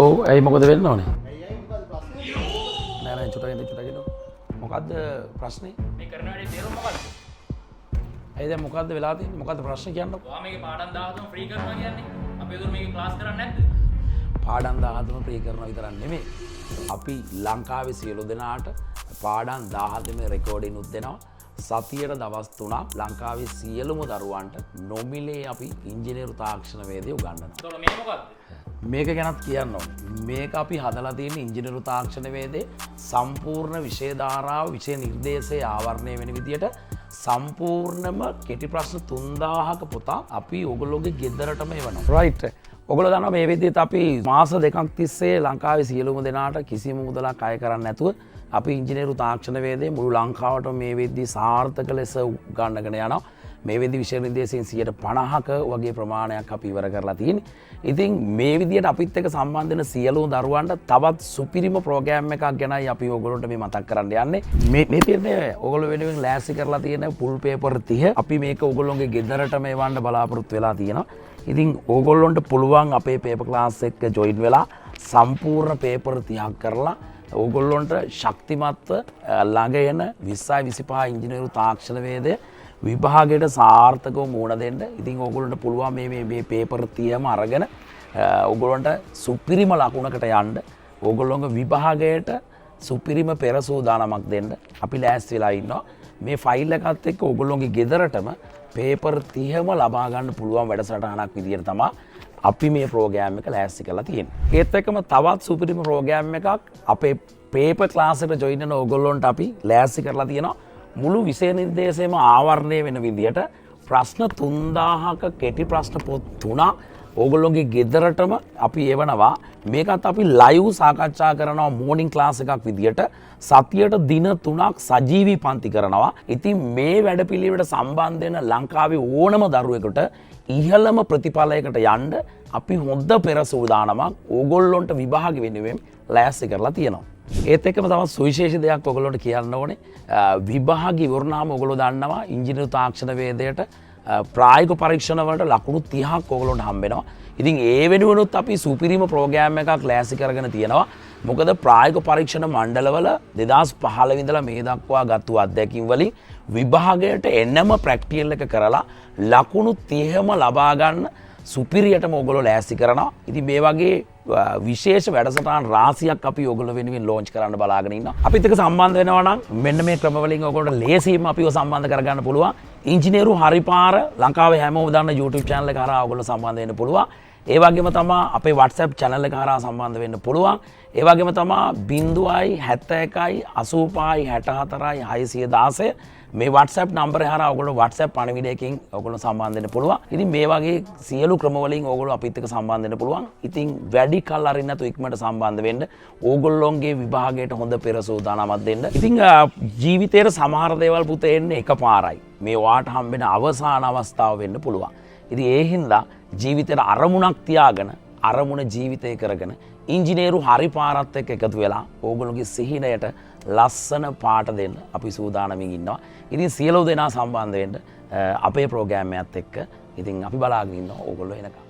ඔව් ඇයි මොකද වෙන්න ඕනේ? නෑ නෑ චුටගෙන මොකද්ද ප්‍රශ්නේ? මේ කරන වැඩේ තේරුම මොකද්ද? ඇයි දැන් මොකද්ද වෙලා තියෙන්නේ? මොකද්ද ප්‍රශ්නේ කියන්නකෝ? ඔයා මේකේ පාඩම් 17ම ෆ්‍රී කරනවා කියන්නේ. අපි උදේ මේකේ ක්ලාස් කරන්නේ නැද්ද? පාඩම් 17ම ෆ්‍රී කරනවා විතරක් නෙමෙයි. අපි ලංකාවේ සියලු දෙනාට පාඩම් 17ම රෙකෝඩින් උත් දෙනවා. සතියට දවස් 3ක් ලංකාවේ සියලුම දරුවන්ට නොමිලේ අපි ඉංජිනේරු තාක්ෂණ වේදය උගන්වනවා. ඒතකොට මේ මොකද්ද? මේක ගැනත් කියන්න ඕනේ. මේක අපි හදලා තියෙන ඉංජිනේරු තාක්ෂණ වේදේ සම්පූර්ණ විෂය ධාරාව විෂය නිර්දේශයේ ආවරණය වෙන විදියට සම්පූර්ණම කෙටි ප්‍රශ්න 3000ක පොතක් අපි ඔයගොල්ලෝගේ ගෙදරටම එවනවා. රයිට්. ඔයගොල්ලෝ දන්නවා මේ විදිහට අපි මාස දෙකක් තිස්සේ ලංකාවේ සියලුම දෙනාට කිසිම මුදලක් අය කරන්නේ නැතුව අපි ඉංජිනේරු තාක්ෂණ වේදේ මුළු ලංකාවටම මේ වෙද්දී සාර්ථක ලෙස උගන්වගෙන යනවා. මේ වෙද්දී විෂය නිර්දේශයෙන් 50%ක වගේ ප්‍රමාණයක් අපි ඉවර කරලා තියෙන්නේ. ඉතින් මේ විදිහට අපිත් එක්ක සම්බන්ධ වෙන සියලුම දරුවන්ට තවත් සුපිරිම ප්‍රෝග්‍රෑම් එකක් ගැනයි අපි ඔයගොල්ලන්ට මේ මතක් කරන්න යන්නේ. මේ තියෙන්නේ ඔයගොල්ලෝ වෙනුවෙන් ලෑස්ති කරලා තියෙන පුල් පේපර් 30. අපි මේක ඔයගොල්ලෝගේ ගෙදරටම එවන්න බලාපොරොත්තු වෙලා තියෙනවා. ඉතින් ඕගොල්ලොන්ට පුළුවන් අපේ පේපර් ක්ලාස් එක්ක ජොයින් වෙලා සම්පූර්ණ පේපර් 30ක් කරලා ඕගොල්ලොන්ට ශක්තිමත්ව ළඟ එන 2025 ඉංජිනේරු තාක්ෂණ වේදය විභාගයට සාර්ථකව මුහුණ දෙන්න. ඉතින් ඕගොල්ලන්ට පුළුවන් මේ පේපර් 30ම අරගෙන ඕගොල්ලන්ට සුපිරිම ලකුණකට යන්න ඕගොල්ලොන්ගේ විභාගයට සුපිරිම පෙර සූදානමක් දෙන්න අපි ලෑස්ති වෙලා ඉන්නවා. මේ ෆයිල් එකත් එක්ක ඕගොල්ලොන්ගේ ගෙදරටම පේපර් 30ම ලබා ගන්න පුළුවන් වැඩසටහනක් විදියට තමයි අපි මේ ප්‍රෝග්‍රෑම් එක ලෑස්ති කරලා තියෙන්නේ. ඒත් එක්කම තවත් සුපිරිම ප්‍රෝග්‍රෑම් එකක් අපේ පේපර් ක්ලාස් එකට ජොයින් වෙන ඕගොල්ලොන්ට අපි ලෑස්ති කරලා තියෙනවා. මුළු විෂය නිර්දේශයම ආවරණය වෙන විදියට ප්‍රශ්න 3000ක කෙටි ප්‍රශ්න පොත් 3ක් ඕගොල්ලොන්ගේ ගෙදරටම අපි එවනවා. මේකත් අපි ලයිව් සාකච්ඡා කරනවා මෝර්නින් ක්ලාස් එකක් විදියට සතියට දින 3ක් සජීවී පන්ති කරනවා. ඉතින් මේ වැඩපිළිවෙලට සම්බන්ධ වෙන ලංකාවේ ඕනම දරුවෙකුට ඉහළම ප්‍රතිඵලයකට යන්න අපි හොඳ පෙර සූදානමක් ඕගොල්ලොන්ට විභාග වෙනුවෙන් ලෑස්ති කරලා තියෙනවා. ඒත් එක්කම තවත් සුවිශේෂී දෙයක් ඔයගොල්ලන්ට කියන්න ඕනේ. විභාග ඉවරනාම ඔයගොල්ලෝ දන්නවා ඉංජිනේරු තාක්ෂණ වේදයට ප්‍රායෝගික පරීක්ෂණ වලට ලකුණු 30ක් ඔයගොල්ලන්ට හම්බ වෙනවා. ඉතින් ඒ වෙනුවෙනුත් අපි සුපිරිම ප්‍රෝග්‍රෑම් එකක් ලෑස්ති කරගෙන තියෙනවා. මොකද ප්‍රායෝගික පරීක්ෂණ මණ්ඩලවල 2015 ඉඳලා මේ දක්වා ගත්තු අත්දැකීම් වලින් විභාගයට එන්නම ප්‍රැක්ටිකල් එක කරලා ලකුණු 30ම ලබා ගන්න සුපිරියටම ඔයගොල්ලෝ ලෑස්ති කරනවා. ඉතින් මේ වගේ විශේෂ වැඩසටහන් රාශියක් අපි ඔයගොල්ලෝ වෙනුවෙන් ලොන්ච් කරන්න බලාගෙන ඉන්නවා. අපිත් එක්ක සම්බන්ධ වෙනවා නම් මෙන්න මේ ක්‍රම වලින් ඔයගොල්ලන්ට ලේසියෙන්ම අපිව සම්බන්ධ කරගන්න පුළුවන්. ඉංජිනේරු හරිපාර ලංකාවේ හැමෝම දන්න YouTube channel එක හරහා ඔයගොල්ලෝ සම්බන්ධ වෙන්න පුළුවන්. ඒ වගේම තමයි අපේ WhatsApp channel එක හරහා සම්බන්ධ වෙන්න පුළුවන්. ඒ වගේම තමයි 0.71 85 64 616 මේ WhatsApp නම්බර් එක හරහා ඔයගොල්ලෝ WhatsApp පණිවිඩයකින් ඔයගොල්ලෝ සම්බන්ධ වෙන්න පුළුවන්. ඉතින් මේ වගේ සියලු ක්‍රම වලින් ඔයගොල්ලෝ අපිත් එක්ක සම්බන්ධ වෙන්න පුළුවන්. ඉතින් වැඩි කල් අරින්න නැතුව ඉක්මනට සම්බන්ධ වෙන්න ඕගොල්ලොන්ගේ විභාගයට හොඳ පෙර සූදානමක් දෙන්න. ඉතින් ජීවිතේට සමහර දේවල් පුතේ එන්නේ එකපාරයි. මේ වාට හම්බෙන අවසාන අවස්ථාව වෙන්න පුළුවන්. ඉතින් ඒ හින්දා ජීවිතේට අරමුණක් තියාගෙන අරමුණ ජීවිතය කරගෙන ඉංජිනේරු හරිපාරත් එක්ක එකතු වෙලා ඕගොල්ලෝගේ සිහිනයට ලස්සන පාට දෙන්න අපි සූදානමින් ඉන්නවා. ඉතින් සියලු දෙනා සම්බන්ධ වෙන්න අපේ ප්‍රෝග්‍රෑම් එකත් එක්ක ඉතින් අපි බලාගෙන ඉන්නවා ඕගොල්ලෝ එනකම්.